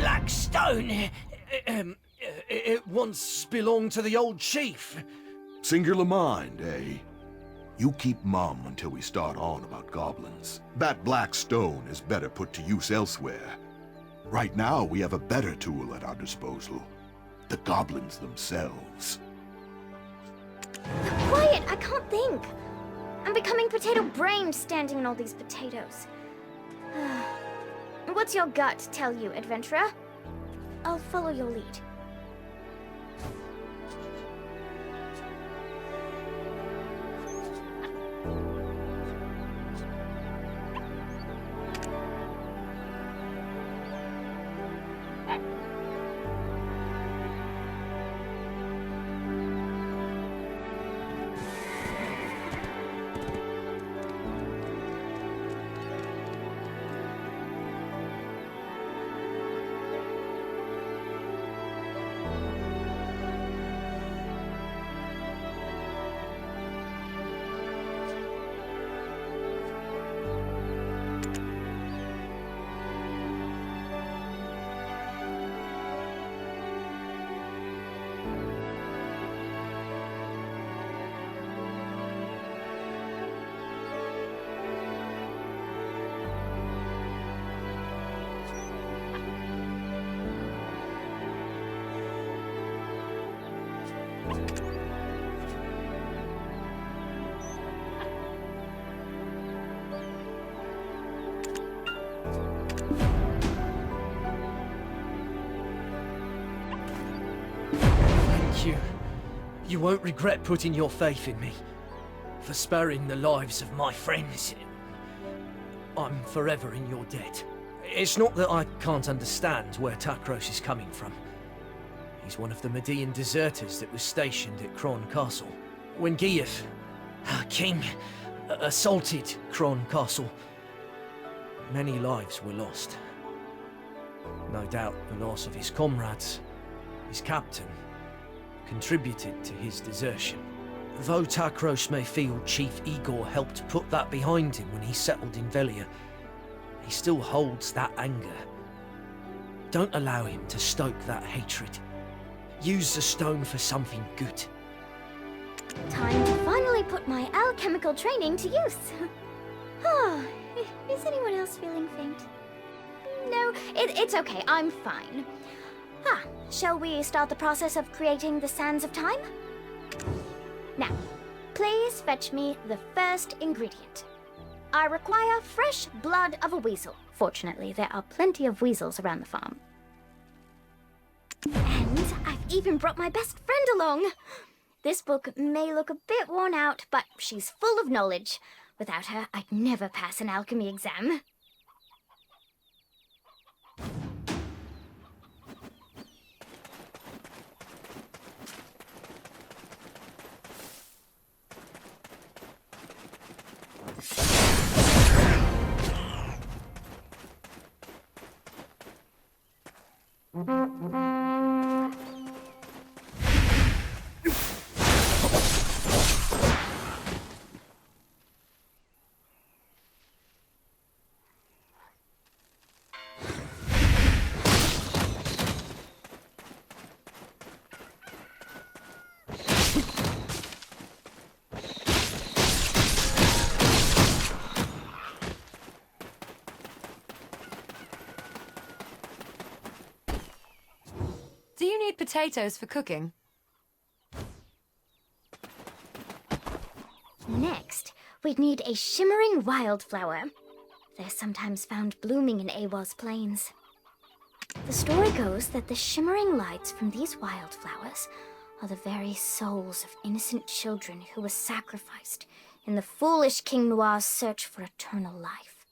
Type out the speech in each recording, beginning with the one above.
black stone. It once belonged to the old chief. Singular mind, eh? You keep mum until we start on about goblins. That black stone is better put to use elsewhere. Right now, we have a better tool at our disposal. The goblins themselves. Quiet! I can't think. I'm becoming potato-brained standing in all these potatoes. What's your gut tell you, adventurer? I'll follow your lead. You won't regret putting your faith in me. For sparing the lives of my friends. I'm forever in your debt. It's not that I can't understand where Takros is coming from. He's one of the Median deserters that was stationed at Kron Castle. When Gieth, our king, assaulted Kron Castle, many lives were lost. No doubt the loss of his comrades, his captain, contributed to his desertion. Though Takros may feel Chief Igor helped put that behind him when he settled in Velia, he still holds that anger. Don't allow him to stoke that hatred. Use the stone for something good. Time to finally put my alchemical training to use. Oh, is anyone else feeling faint? No, it's okay, I'm fine. Shall we start the process of creating the Sands of Time? Now, please fetch me the first ingredient. I require fresh blood of a weasel. Fortunately, there are plenty of weasels around the farm. And I've even brought my best friend along. This book may look a bit worn out, but she's full of knowledge. Without her, I'd never pass an alchemy exam. Do you need potatoes for cooking? Next, we'd need a shimmering wildflower. They're sometimes found blooming in Awa's plains. The story goes that the shimmering lights from these wildflowers are the very souls of innocent children who were sacrificed in the foolish King Noir's search for eternal life.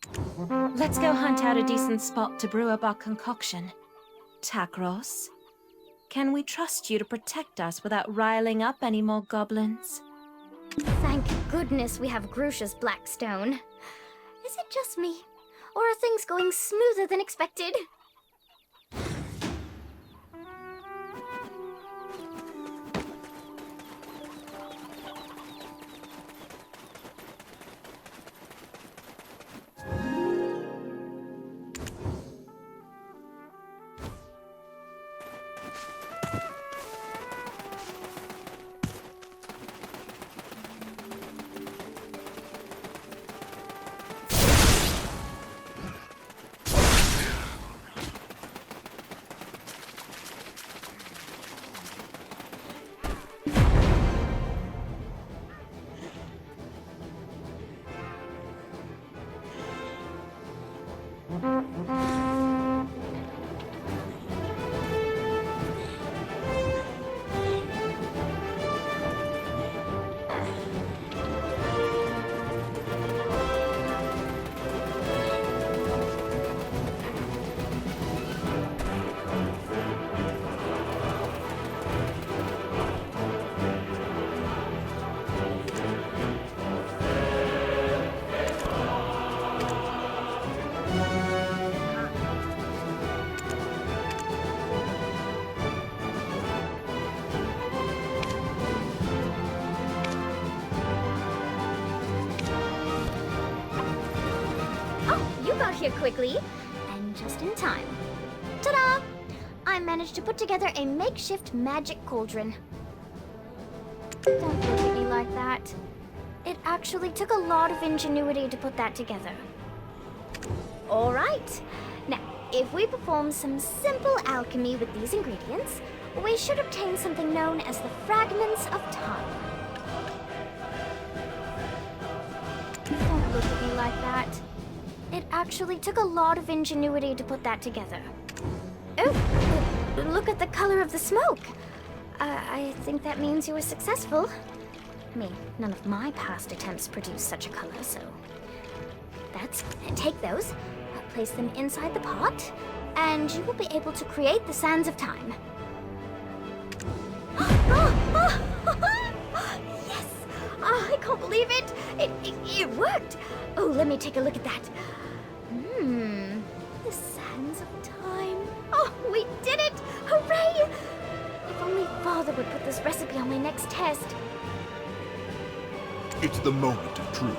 Let's go hunt out a decent spot to brew up our concoction. Takros, can we trust you to protect us without riling up any more goblins? Thank goodness we have Grusha's black stone. Is it just me? Or are things going smoother than expected? quickly, and just in time. Ta-da! I managed to put together a makeshift magic cauldron. Don't look at me like that. It actually took a lot of ingenuity to put that together. Alright. Now, if we perform some simple alchemy with these ingredients, we should obtain something known as the Fragments of Time. Don't look at me like that. It actually took a lot of ingenuity to put that together. Oh, look at the color of the smoke. I think that means you were successful. I mean, none of my past attempts produced such a color, so... Take those, place them inside the pot, and you will be able to create the Sands of Time. Yes! I can't believe it! It worked! Oh, let me take a look at that. The Sands of Time. Oh, we did it! Hooray! If only Father would put this recipe on my next test. It's the moment of truth.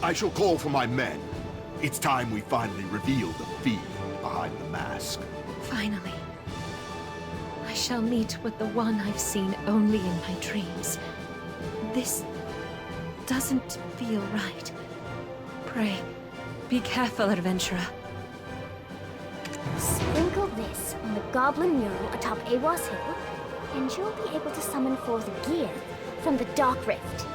I shall call for my men. It's time we finally reveal the fiend behind the mask. Finally. I shall meet with the one I've seen only in my dreams. This doesn't feel right. Pray, be careful, adventurer. Sprinkle this on the goblin mural atop Awas Hill, and you'll be able to summon forth Gear from the Dark Rift.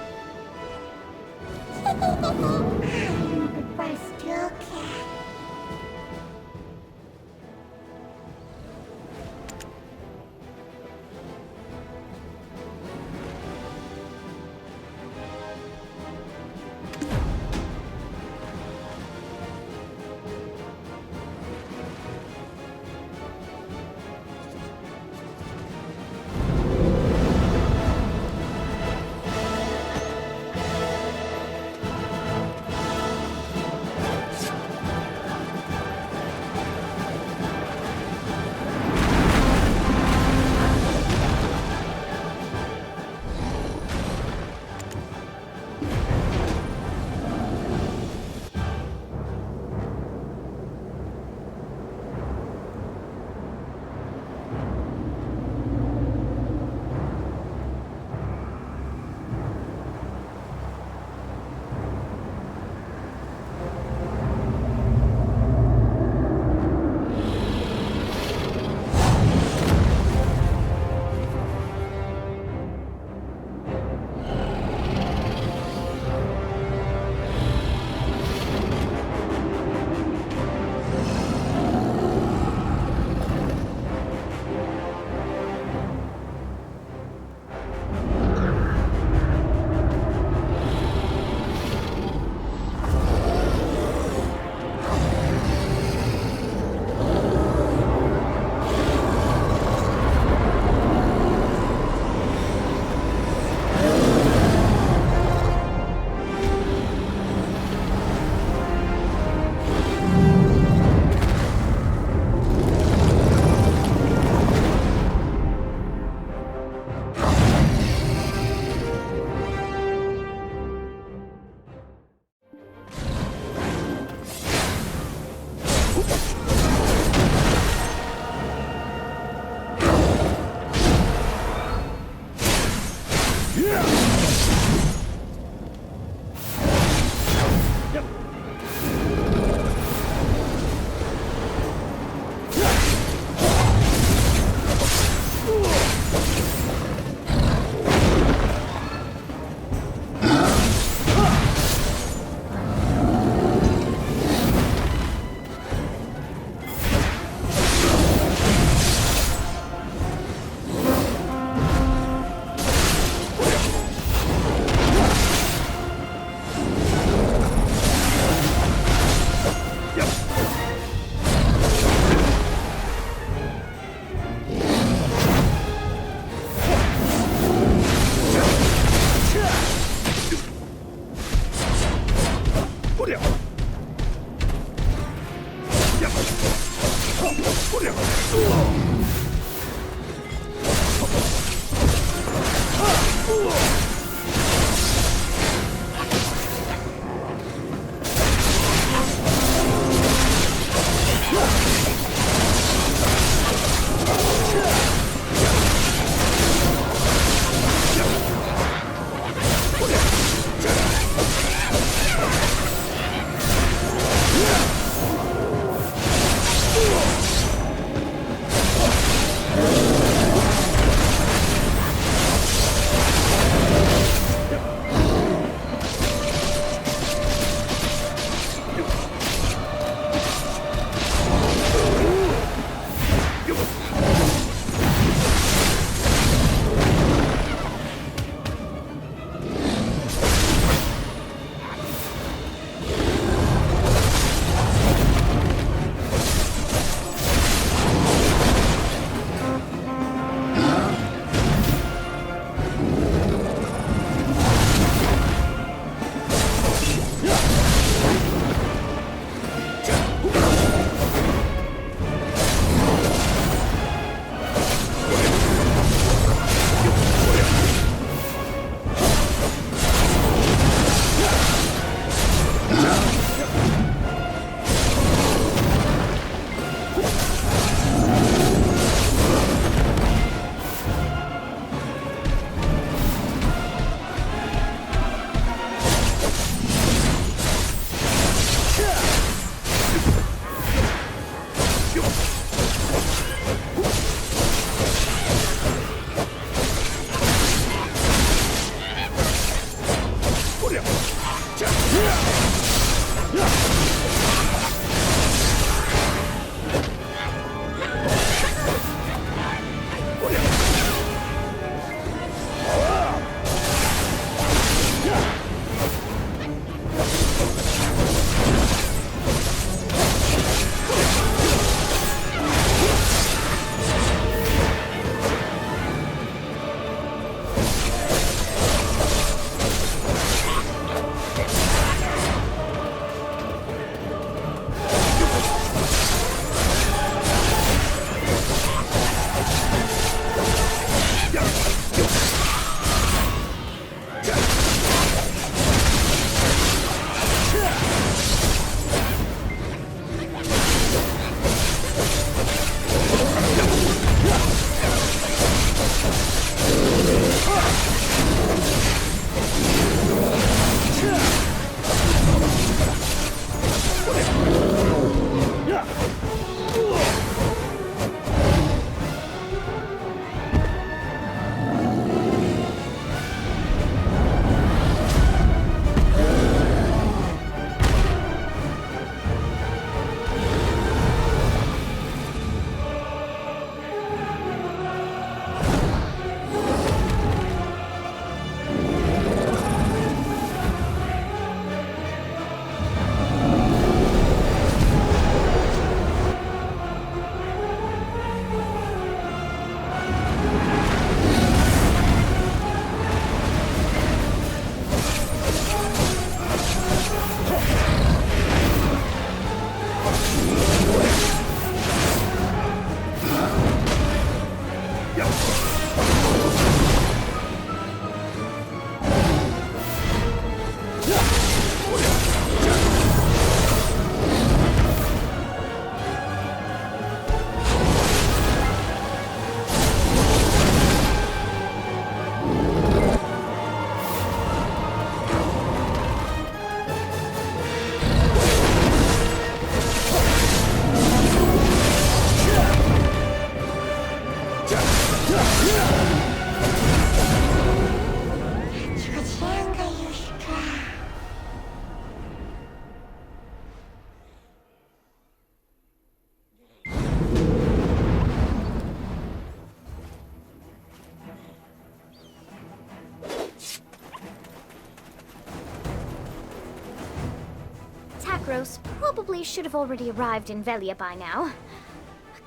Takros probably should have already arrived in Velia by now.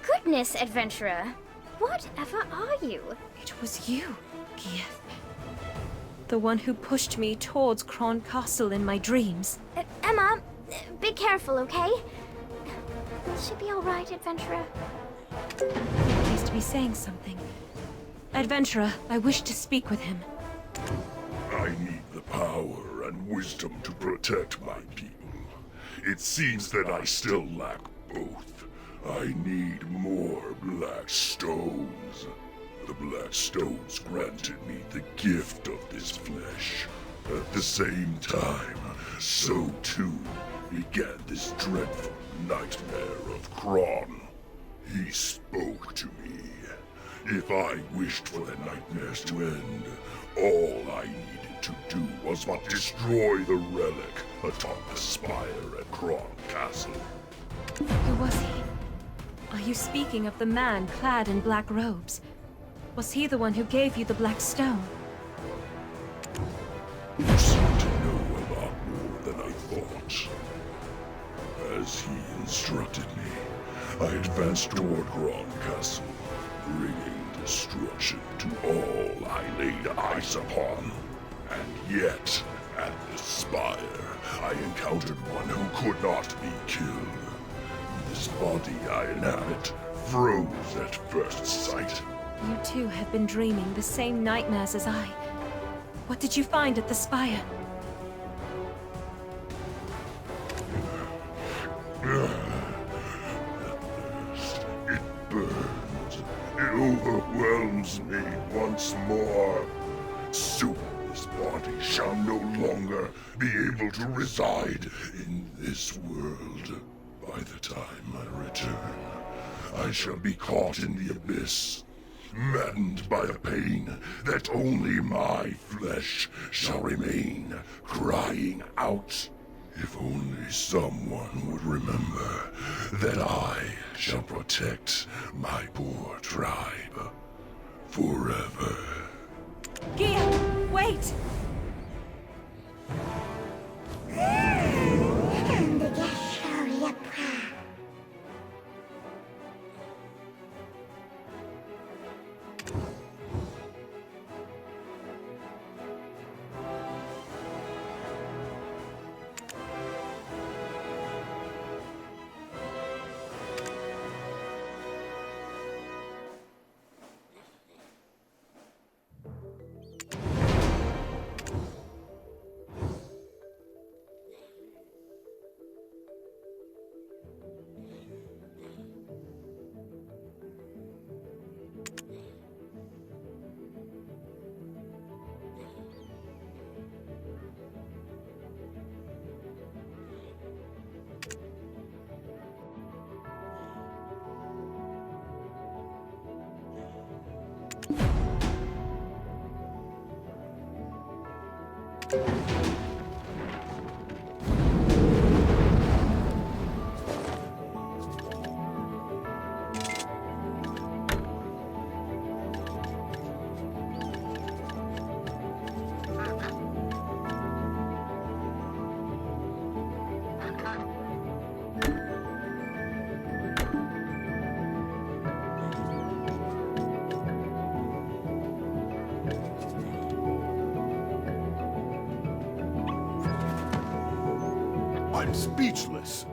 Goodness, adventurer! Whatever are you? It was you, Gieth. The one who pushed me towards Kron Castle in my dreams. Emma, be careful, okay? Will she be alright, adventurer? He appears to be saying something. Adventurer, I wish to speak with him. I need the power and wisdom to protect my people. It seems that I still lack both. I need more black stones. The black stones granted me the gift of this flesh. At the same time, so too began this dreadful nightmare of Kron. He spoke to me. If I wished for the nightmares to end, all I needed to do was but destroy the relic atop the spire at Kron Castle. Who was he? Are you speaking of the man clad in black robes? Was he the one who gave you the black stone? You seem to know a lot more than I thought. As he instructed me, I advanced toward Kron Castle, bringing destruction to all I laid eyes upon. And yet, at the spire, I encountered one who could not be killed. This body I inhabit froze at first sight. You too have been dreaming the same nightmares as I. What did you find at the spire? It burns. It overwhelms me once more. Soon this body shall no longer be able to reside in this world. By the time I return, I shall be caught in the abyss, maddened by a pain that only my flesh shall remain, crying out. If only someone would remember that I shall protect my poor tribe forever. Gia, wait! I'm speechless.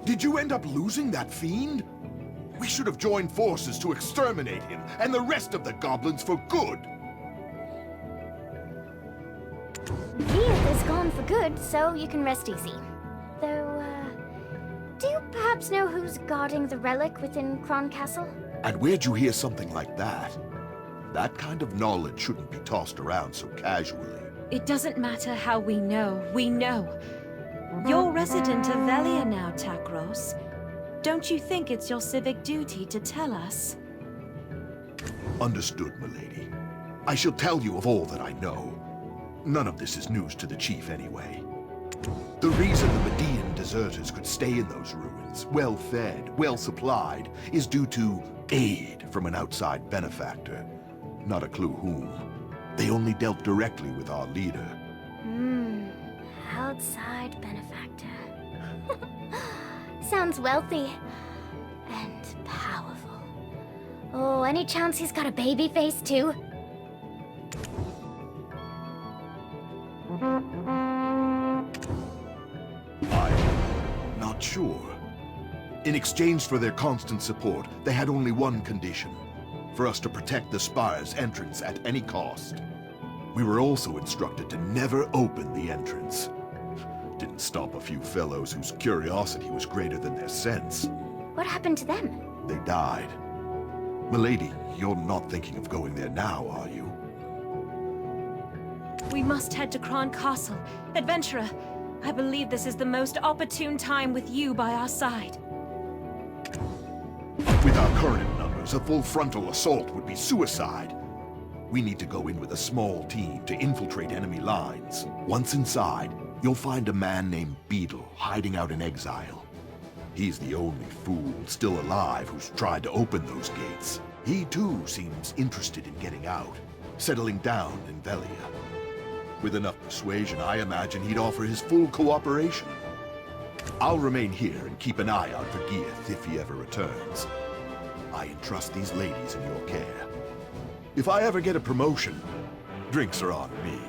Did you end up losing that fiend? We should have joined forces to exterminate him and the rest of the goblins for good. Gieth is gone for good, so you can rest easy. Though, do you perhaps know who's guarding the relic within Kron Castle? And where'd you hear something like that? That kind of knowledge shouldn't be tossed around so casually. It doesn't matter how we know. We know. You're resident of Velia now, Takros. Don't you think it's your civic duty to tell us? Understood, milady. I shall tell you of all that I know. None of this is news to the chief anyway. The reason the Median deserters could stay in those ruins, well-fed, well-supplied, is due to aid from an outside benefactor. Not a clue whom. They only dealt directly with our leader. Outside benefactor. Sounds wealthy. And powerful. Oh, any chance he's got a baby face, too? I'm not sure. In exchange for their constant support, they had only one condition. For us to protect the Spire's entrance at any cost. We were also instructed to never open the entrance. Didn't stop a few fellows whose curiosity was greater than their sense. What happened to them? They died. Milady, you're not thinking of going there now, are you? We must head to Kron Castle. Adventurer, I believe this is the most opportune time with you by our side. With our current numbers, a full frontal assault would be suicide. We need to go in with a small team to infiltrate enemy lines. Once inside, you'll find a man named Beetle hiding out in exile. He's the only fool still alive who's tried to open those gates. He too seems interested in getting out, settling down in Velia. With enough persuasion, I imagine he'd offer his full cooperation. I'll remain here and keep an eye out for Gieth if he ever returns. I entrust these ladies in your care. If I ever get a promotion, drinks are on me.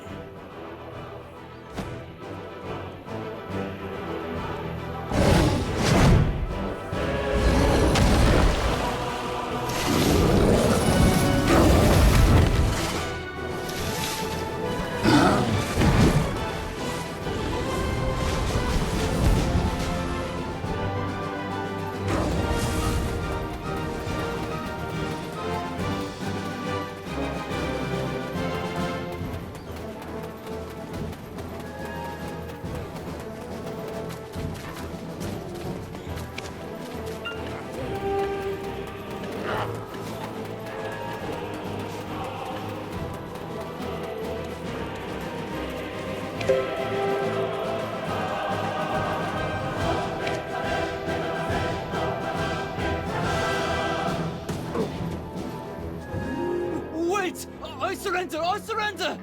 Wait! I surrender! I surrender!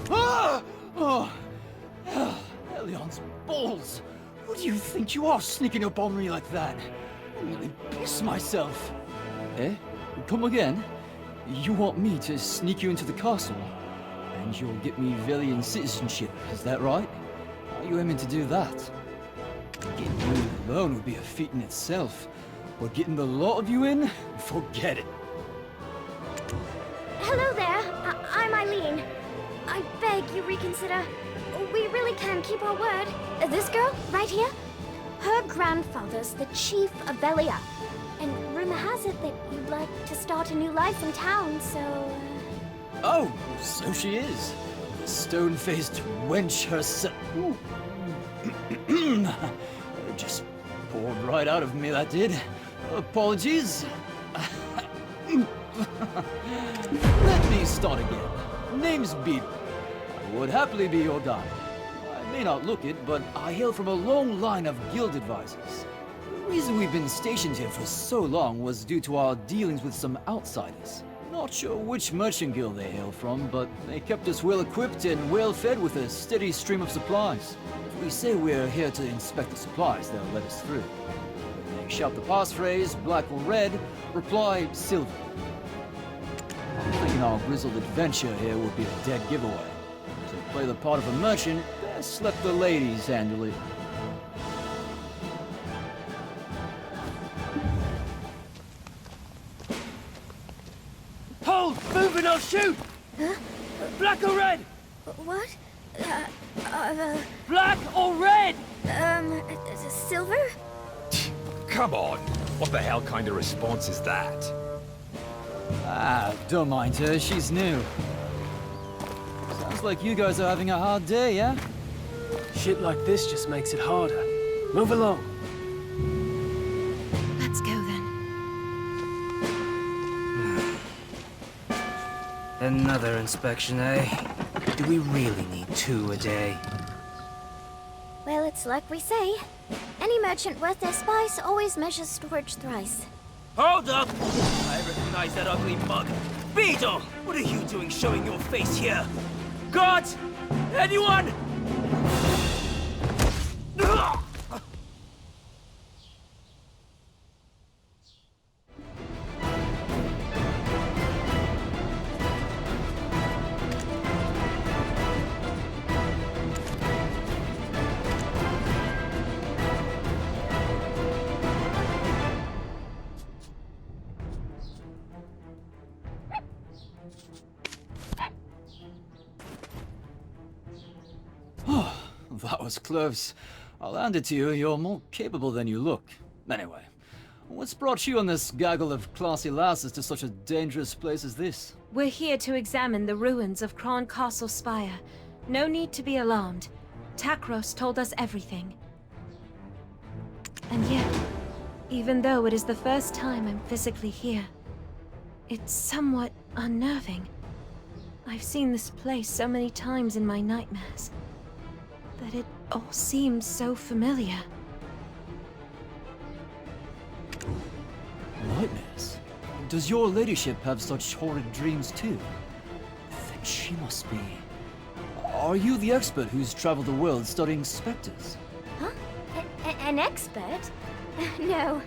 Ah! Oh! Elion's balls! Who do you think you are, sneaking up on me like that? I nearly pissed myself. Eh? Come again? You want me to sneak you into the castle? And you'll get me Velian citizenship, is that right? How are you aiming to do that? Getting you in alone would be a feat in itself. But getting the lot of you in? Forget it. Hello there. I'm Eileen. I beg you reconsider. We really can keep our word. This girl, right here, her grandfather's the chief of Velia. And rumor has it that you'd like to start a new life in town, so... Oh, so she is. The stone-faced wench herself. Just poured right out of me, that did. Apologies. Let me start again. Name's Beetle. I would happily be your guide. I may not look it, but I hail from a long line of guild advisors. The reason we've been stationed here for so long was due to our dealings with some outsiders. Not sure which merchant guild they hail from, but they kept us well equipped and well fed with a steady stream of supplies. If we say we're here to inspect the supplies, they'll let us through. When they shout the passphrase, black or red, reply silver. I'm thinking our grizzled adventure here would be a dead giveaway. To play the part of a merchant, best let the ladies handle it. Hold! Moving, I'll shoot! Huh? Black or red? What? Black or red? Silver? Come on! What the hell kind of response is that? Ah, don't mind her, she's new. Sounds like you guys are having a hard day, yeah? Shit like this just makes it harder. Move along. Let's go then. Another inspection, eh? Do we really need 2 a day? Well, it's like we say. Any merchant worth their spice always measures storage thrice. Hold up! I recognize that ugly mug. Beetle! What are you doing showing your face here? Guards! Anyone? was close. I'll hand it to you, you're more capable than you look. Anyway, what's brought you and this gaggle of classy lasses to such a dangerous place as this? We're here to examine the ruins of Kron Castle Spire. No need to be alarmed. Takros told us everything. And yet, even though it is the first time I'm physically here, it's somewhat unnerving. I've seen this place so many times in my nightmares that it all seems so familiar. Nightmares? Does your ladyship have such horrid dreams too? Then she must be... Are you the expert who's traveled the world studying specters? Huh? An expert? No.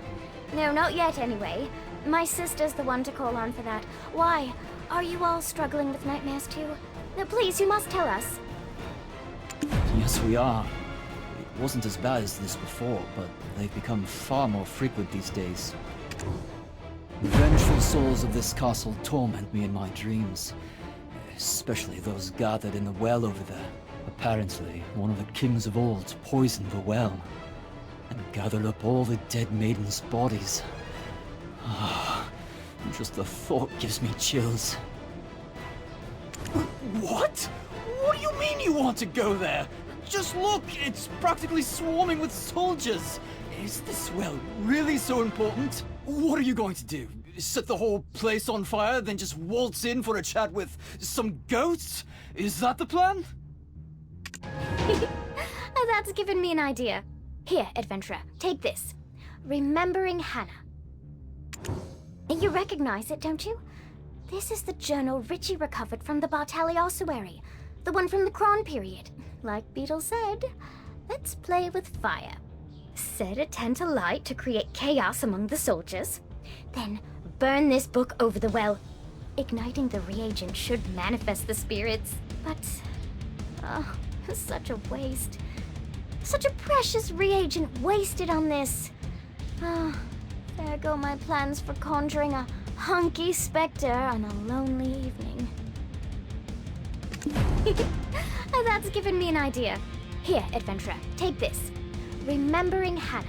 No, not yet anyway. My sister's the one to call on for that. Why? Are you all struggling with nightmares too? No, please, you must tell us. Yes, we are. It wasn't as bad as this before, but they've become far more frequent these days. The vengeful souls of this castle torment me in my dreams. Especially those gathered in the well over there. Apparently, one of the kings of old poisoned the well and gathered up all the dead maidens' bodies. Just the thought gives me chills. What? What do you mean you want to go there? Just look, it's practically swarming with soldiers. Is this well really so important? What are you going to do? Set the whole place on fire, then just waltz in for a chat with some ghosts? Is that the plan? That's given me an idea. Here, adventurer, take this. Remembering Hannah. You recognize it, don't you? This is the journal Richie recovered from the Bartali ossuary. The one from the Kron period. Like Beetle said, let's play with fire. Set a tent alight to create chaos among the soldiers. Then burn this book over the well. Igniting the reagent should manifest the spirits, but... oh, such a waste. Such a precious reagent wasted on this. Oh, there go my plans for conjuring a hunky specter on a lonely evening. That's given me an idea. Here, adventurer, take this. Remembering Hannah.